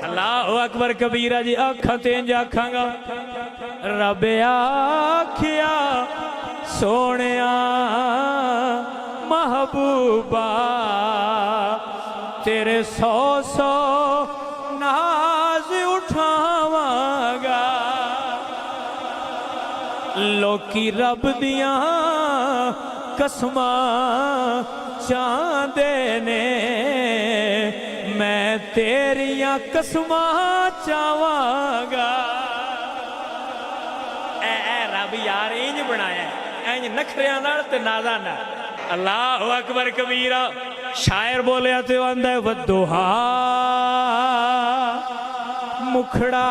अल्लाह अकबर कबीरा जी आखा तेंज आखांगा रब आखिया सोनिया महबूबा तेरे 100 नाज उठावांगा लोकी रब दिया कसमा चांदे ने मैं तेरिया कसमा चावांगा रब यार इंज बनाया इंज नखरिया नाल ते नाज़ा नाल अल्लाह अकबर कबीरा शायर बोलिया तो आंदा है वदोहा मुखड़ा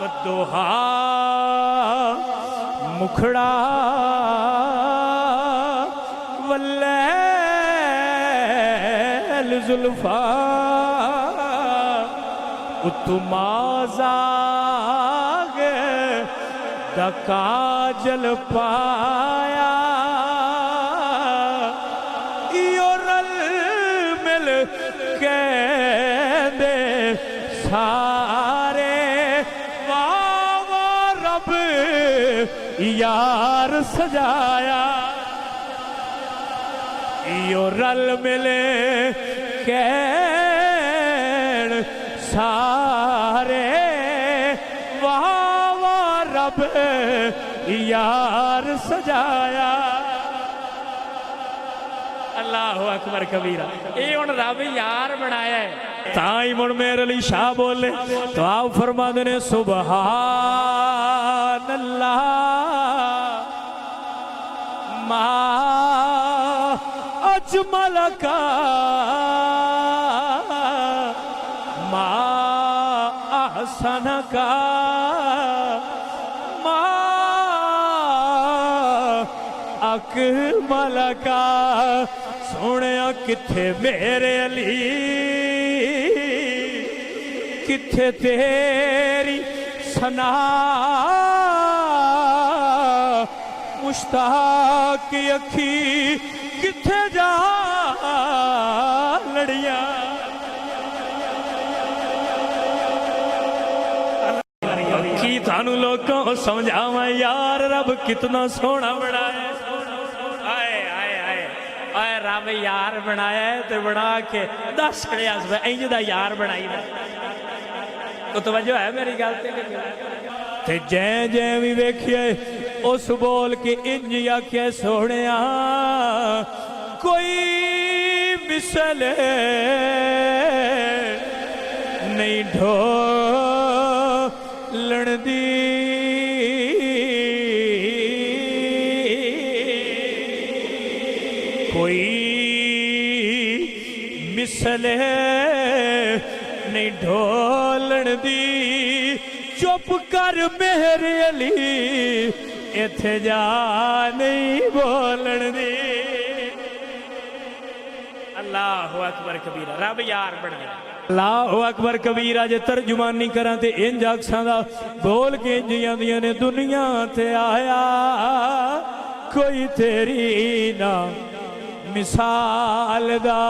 वदोहा मुखड़ा वल्लैल जुल्फा उत्तमाज़ाग दा काजल पाया इयो रल मिल के दे सारे वाह रब यार सजाया इयो रल मिले कैन सारे वाह रब यार सजाया अल्लाह अकबर कबीरा ये हुण रब यार बनाया है ताई मुड़ मेरे अली शाह बोले तो आप फरमाते ने सुबहान अल्लाह मा अजमल का मा अहसन का मा अकमल का सोनिया किथे मेरे अली किथे तेरी सना मुश्ताक अखी किथे जा लड़िया की थानू लोगों को समझावा यार रब कितना सोना बनाया आए रब यार बनाया है तो बना के दस इंज दा यार बनाई तो तवज्जो है मेरी गल ते जै जै भी वेखिए उस बोल के इंज आख्या सोने कोई मिसल नहीं ढोलण दी कोई मिसल नहीं ढोलण दी चुप कर मेरे अली इथे जा नहीं बोलन दी अल्लाह अकबर कबीरा रब यार बन गया अल्लाह अकबर कबीरा जे तर्जुमानी करा ते इंज अक्सां बोल के इंज आंदियां ने दुनिया ते आया कोई तेरी ना मिसाल दा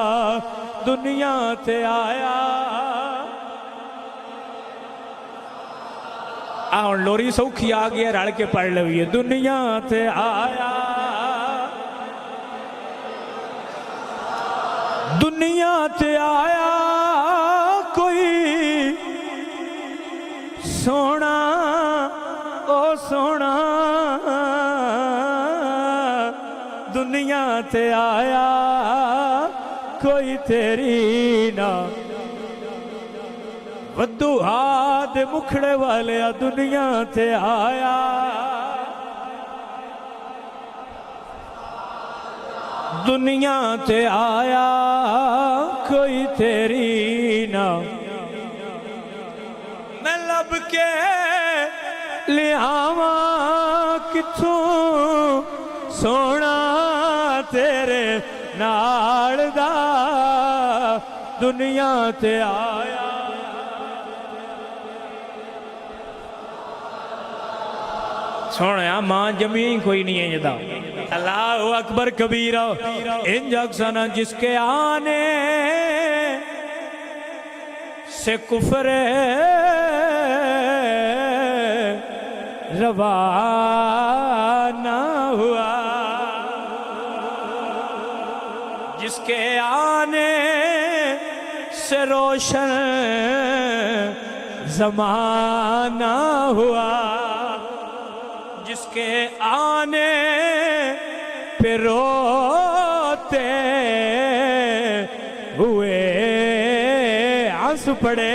दुनिया ते आया हुण लोरी सौखी आ गई रल के पढ़ लवीए दुनिया ते आया दुनिया ते आया कोई सोना ओ सोना दुनिया ते आया कोई तेरी ना वद्दू हाथ मुखड़े वाले दुनिया ते आया दुनिया ते आया कोई तेरी ना मैं लब के लियावा किथों सोना तेरे नाल दा दुनिया ते आया सोने मां जमी कोई नहीं है जदा अल्लाह अकबर कबीरा इंज अक्सना जिसके आने से कुफर रवाना हुआ, जिसके आने से रोशन जमाना हुआ, जिसके आने पे रोते हुए आंसू पड़े।